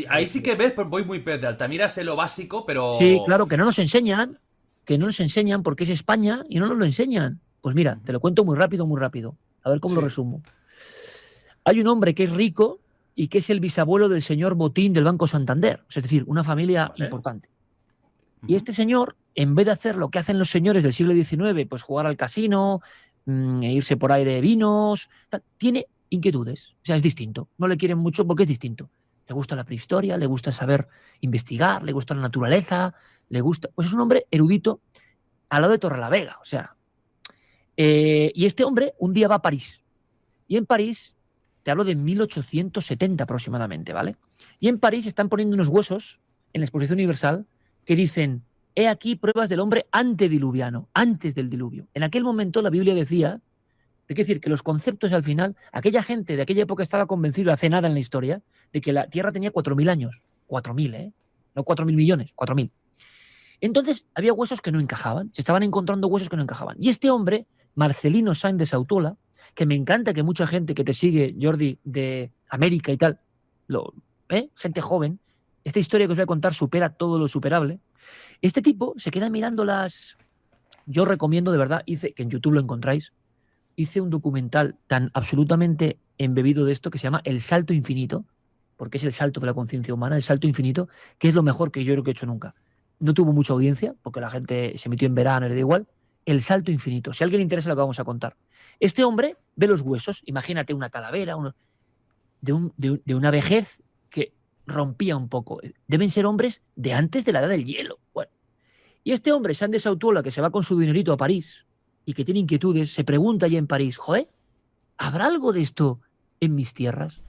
Ahí sí que ves, pues voy muy pez de Altamira, sé lo básico, Sí, pero... claro, que no nos enseñan porque es España y no nos lo enseñan. Pues mira, te lo cuento muy rápido, muy rápido. A ver cómo lo Sí, resumo. Hay un hombre que es rico y que es el bisabuelo del señor Botín del Banco Santander, es decir, una familia vale. importante. Y Ujú. este señor, en vez de hacer lo que hacen los señores del siglo XIX, pues jugar al casino, e irse por ahí de vinos, tiene inquietudes. O sea, es distinto. No le quieren mucho porque es distinto. Le gusta la prehistoria, le gusta saber investigar, le gusta la naturaleza, le gusta. Pues es un hombre erudito al lado de Torrelavega. O sea, y este hombre un día va a París. Y en París, te hablo de 1870 aproximadamente, ¿vale? Y en París están poniendo unos huesos en la Exposición Universal que dicen, he aquí pruebas del hombre antediluviano, antes del diluvio. En aquel momento la Biblia decía, de qué decir, que los conceptos al final, aquella gente de aquella época estaba convencida hace nada en la historia de que la Tierra tenía 4.000 años. 4.000, ¿eh? No 4.000 millones, 4.000. Entonces había huesos que no encajaban, se estaban encontrando huesos que no encajaban. Y este hombre, Marcelino Sáenz de Sautola, que me encanta que mucha gente que te sigue, Jordi, de América y tal, gente joven, esta historia que os voy a contar supera todo lo superable. Este tipo se queda mirando las... Yo recomiendo de verdad, que en YouTube lo encontráis, hice un documental tan absolutamente embebido de esto que se llama El Salto Infinito, porque es el salto de la conciencia humana, el salto infinito, que es lo mejor que yo creo que he hecho nunca. No tuvo mucha audiencia, porque la gente se emitió en verano y le da igual. El salto infinito. Si a alguien le interesa lo que vamos a contar. Este hombre ve los huesos, imagínate una calavera, de una vejez que rompía un poco. Deben ser hombres de antes de la edad del hielo. Bueno, y este hombre, Sandes Sautuola, que se va con su dinerito a París y que tiene inquietudes, se pregunta allá en París, joder, ¿habrá algo de esto en mis tierras?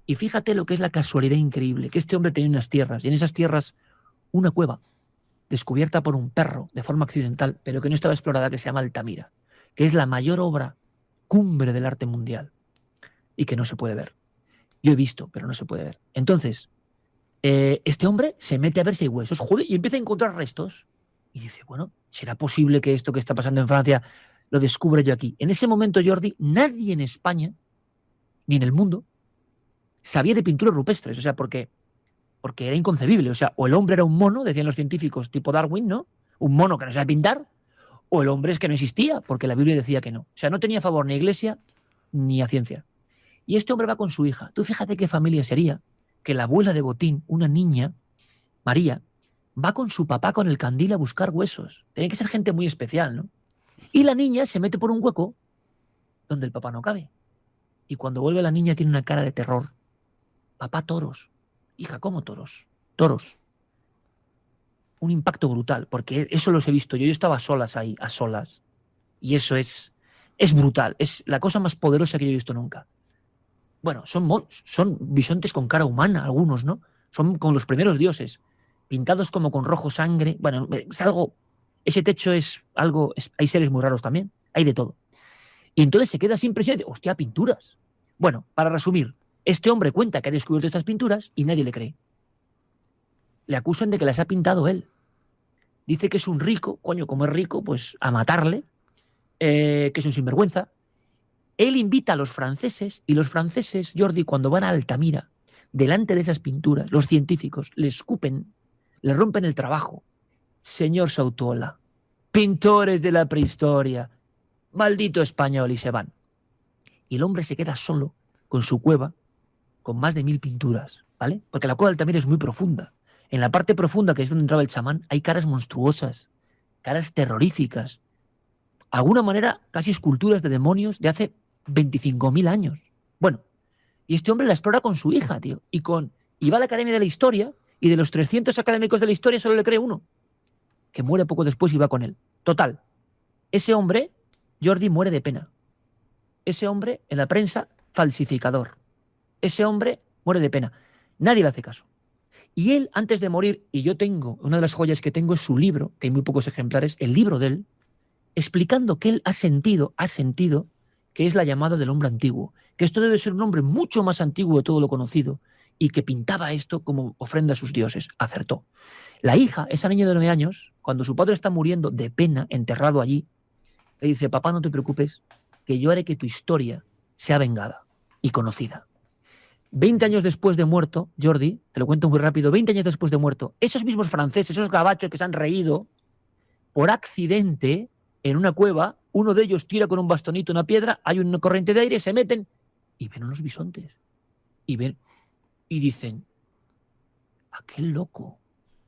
Y fíjate lo que es la casualidad increíble, que este hombre tenía unas tierras, y en esas tierras una cueva, descubierta por un perro de forma accidental, pero que no estaba explorada, que se llama Altamira, que es la mayor obra cumbre del arte mundial y que no se puede ver. Yo he visto, pero no se puede ver. Entonces, este hombre se mete a ver si hay huesos, joder, y empieza a encontrar restos. Y dice, bueno, ¿será posible que esto que está pasando en Francia lo descubra yo aquí? En ese momento, Jordi, nadie en España, ni en el mundo, sabía de pinturas rupestres, o sea, porque era inconcebible, o sea, o el hombre era un mono, decían los científicos, tipo Darwin, ¿no? Un mono que no sabe pintar, o el hombre es que no existía, porque la Biblia decía que no. O sea, no tenía favor ni a iglesia ni a ciencia. Y este hombre va con su hija. Tú fíjate qué familia sería que la abuela de Botín, una niña, María, va con su papá con el candil a buscar huesos. Tiene que ser gente muy especial, ¿no? Y la niña se mete por un hueco donde el papá no cabe. Y cuando vuelve la niña tiene una cara de terror. Papá, toros. Hija, ¿cómo toros? Toros. Un impacto brutal, porque eso los he visto yo. Yo estaba a solas ahí, a solas. Y eso es brutal. Es la cosa más poderosa que yo he visto nunca. Bueno, son bisontes con cara humana, algunos, ¿no? Son como los primeros dioses, pintados como con rojo sangre. Bueno, es algo. Ese techo es algo. Hay seres muy raros también. Hay de todo. Y entonces se queda sin presión y dice, hostia, pinturas. Bueno, para resumir, este hombre cuenta que ha descubierto estas pinturas y nadie le cree. Le acusan de que las ha pintado él. Dice que es un rico, coño, como es rico, pues a matarle, que es un sinvergüenza. Él invita a los franceses y los franceses, Jordi, cuando van a Altamira, delante de esas pinturas, los científicos le escupen, le rompen el trabajo. Señor Sautuola, pintores de la prehistoria, maldito español, y se van. Y el hombre se queda solo con su cueva, con más de 1.000 pinturas, ¿vale? Porque la cueva de Altamira es muy profunda. En la parte profunda, que es donde entraba el chamán, hay caras monstruosas, caras terroríficas, alguna manera casi esculturas de demonios de hace 25.000 años. Bueno, y este hombre la explora con su hija, tío, y va a la Academia de la Historia, y de los 300 académicos de la historia solo le cree uno, que muere poco después y va con él. Total, ese hombre, Jordi, muere de pena. Ese hombre, en la prensa, falsificador. Ese hombre muere de pena. Nadie le hace caso. Y él, antes de morir, y yo tengo, una de las joyas que tengo es su libro, que hay muy pocos ejemplares, el libro de él, explicando que él ha sentido que es la llamada del hombre antiguo, que esto debe ser un hombre mucho más antiguo de todo lo conocido y que pintaba esto como ofrenda a sus dioses. Acertó. La hija, esa niña de 9 años, cuando su padre está muriendo de pena, enterrado allí, le dice, papá, no te preocupes, que yo haré que tu historia sea vengada y conocida. 20 años después de muerto, Jordi, te lo cuento muy rápido, 20 años después de muerto, esos mismos franceses, esos gabachos que se han reído, por accidente, en una cueva, uno de ellos tira con un bastonito una piedra, hay una corriente de aire, se meten y ven unos bisontes. Y ven y dicen, aquel loco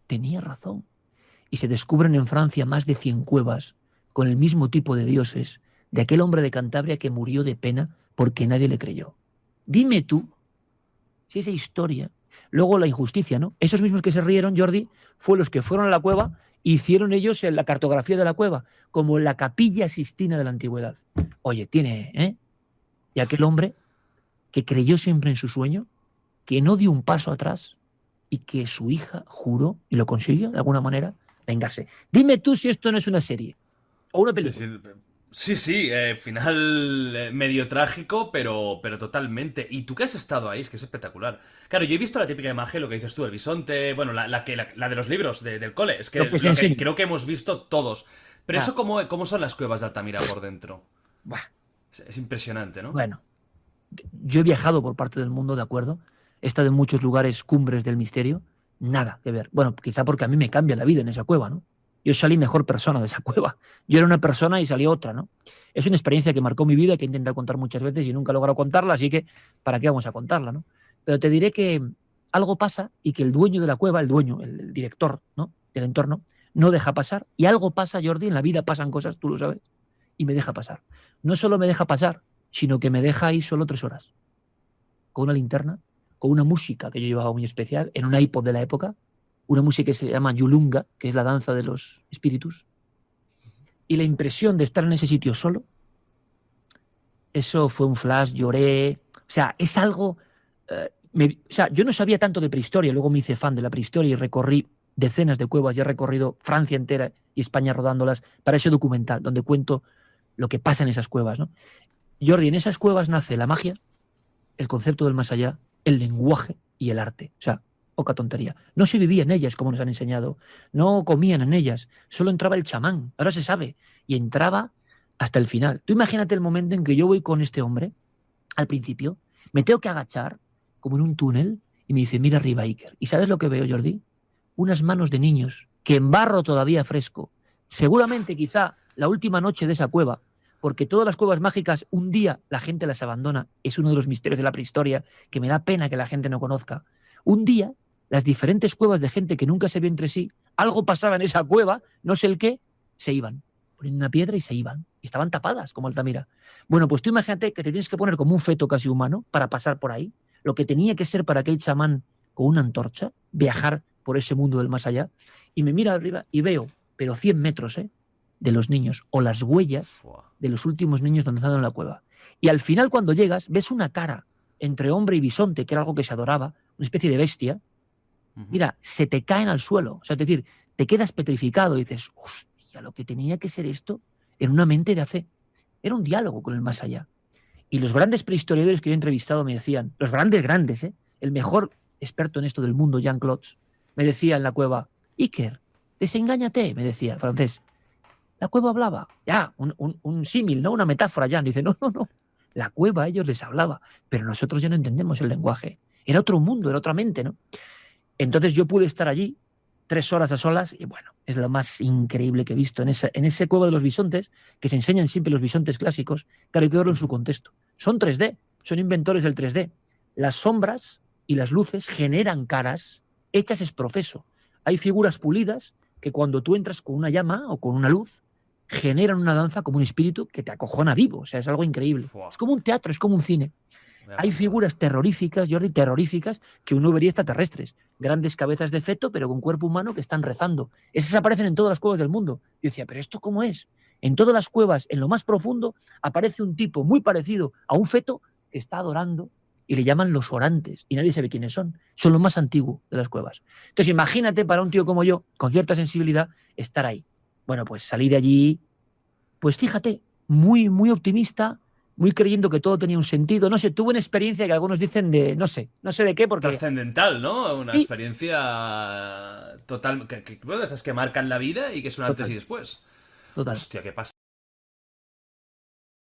tenía razón. Y se descubren en Francia más de 100 cuevas con el mismo tipo de dioses de aquel hombre de Cantabria que murió de pena porque nadie le creyó. Dime tú si esa historia, luego la injusticia, ¿no? Esos mismos que se rieron, Jordi, fue los que fueron a la cueva e hicieron ellos la cartografía de la cueva, como la Capilla Sistina de la antigüedad. Oye, tiene, Y aquel hombre que creyó siempre en su sueño, que no dio un paso atrás y que su hija juró, y lo consiguió de alguna manera, vengarse. Dime tú si esto no es una serie o una Sí, película. sí. Sí, sí, final medio trágico, pero totalmente. Y tú que has estado ahí, es que es espectacular. Claro, yo he visto la típica imagen, lo que dices tú, el bisonte, bueno, la de los libros del cole, es Lo que que se lo que enseña. creo que hemos visto todos. Pero Ah, eso, ¿cómo son las cuevas de Altamira por dentro? bah, Es impresionante, ¿no? bueno, yo he viajado por parte del mundo, ¿de acuerdo? He estado en muchos lugares cumbres del misterio, nada que ver. Bueno, quizá porque a mí me cambia la vida en esa cueva, ¿no? Yo salí mejor persona de esa cueva. Yo era una persona y salí otra, ¿no? Es una experiencia que marcó mi vida, que he intentado contar muchas veces y nunca he logrado contarla, así que ¿para qué vamos a contarla, no? Pero te diré que algo pasa y que el dueño de la cueva, el dueño, el director, ¿no? Del entorno, no deja pasar. Y algo pasa, Jordi, en la vida pasan cosas, tú lo sabes, y me deja pasar. No solo me deja pasar, sino que me deja ahí solo 3 horas con una linterna, con una música que yo llevaba muy especial, en un iPod de la época, una música que se llama Yulunga, que es la danza de los espíritus, y la impresión de estar en ese sitio solo, eso fue un flash, lloré, o sea, es algo, o sea, yo no sabía tanto de prehistoria, luego me hice fan de la prehistoria y recorrí decenas de cuevas y he recorrido Francia entera y España rodándolas para ese documental, donde cuento lo que pasa en esas cuevas, ¿no? Jordi, en esas cuevas nace la magia, el concepto del más allá, el lenguaje y el arte. O sea, poca tontería. No se vivía en ellas, como nos han enseñado. No comían en ellas. Solo entraba el chamán. Ahora se sabe. Y entraba hasta el final. Tú imagínate el momento en que yo voy con este hombre, al principio, me tengo que agachar, como en un túnel, y me dice, mira arriba, Iker. ¿Y sabes lo que veo, Jordi? Unas manos de niños, que en barro todavía fresco. Seguramente, quizá, la última noche de esa cueva, porque todas las cuevas mágicas un día la gente las abandona, es uno de los misterios de la prehistoria que me da pena que la gente no conozca. Un día, las diferentes cuevas de gente que nunca se vio entre sí, algo pasaba en esa cueva, no sé el qué, se iban. Ponían una piedra y se iban. Y estaban tapadas, como Altamira. Bueno, pues tú imagínate que te tienes que poner como un feto casi humano para pasar por ahí, lo que tenía que ser para aquel chamán con una antorcha, viajar por ese mundo del más allá, y me miro arriba y veo, pero 100 metros, de los niños, o las huellas Fua. de los últimos niños danzando en la cueva. Y al final, cuando llegas, ves una cara entre hombre y bisonte, que era algo que se adoraba, una especie de bestia. Ujú. Mira, se te caen al suelo. O sea, es decir, te quedas petrificado y dices, hostia, lo que tenía que ser esto en una mente de hace. Era un diálogo con el más allá. Y los grandes prehistoriadores que yo he entrevistado me decían, los grandes, el mejor experto en esto del mundo, Jean Clots, me decía en la cueva, Iker, desengáñate, me decía el francés. La cueva hablaba. Ya, un símil, ¿no? Una metáfora ya. Dice, no, no, no. La cueva a ellos les hablaba, pero nosotros ya no entendemos el lenguaje. Era otro mundo, era otra mente, ¿no? Entonces yo pude estar allí 3 horas a solas y bueno, es lo más increíble que he visto en ese cueva de los bisontes, que se enseñan siempre los bisontes clásicos, claro, hay que verlo en su contexto. Son 3D, son inventores del 3D. Las sombras y las luces generan caras hechas es profeso. Hay figuras pulidas que cuando tú entras con una llama o con una luz, generan una danza como un espíritu que te acojona vivo. O sea, es algo increíble. Fua. Es como un teatro, es como un cine. Voy a Hay apuntar. figuras terroríficas, Jordi, terroríficas, que uno vería extraterrestres. Grandes cabezas de feto, pero con cuerpo humano que están rezando. Esas aparecen en todas las cuevas del mundo. Yo decía, ¿pero esto cómo es? En todas las cuevas, en lo más profundo, aparece un tipo muy parecido a un feto que está adorando y le llaman los orantes. Y nadie sabe quiénes son. Son lo más antiguo de las cuevas. Entonces, imagínate para un tío como yo, con cierta sensibilidad, estar ahí. Bueno, pues salí de allí, pues fíjate, muy, muy optimista, muy creyendo que todo tenía un sentido. No sé, tuve una experiencia que algunos dicen de, no sé de qué, porque Trascendental, ¿no? Una sí, experiencia total, bueno, de esas que marcan la vida y que son antes total, y después. total. Hostia, qué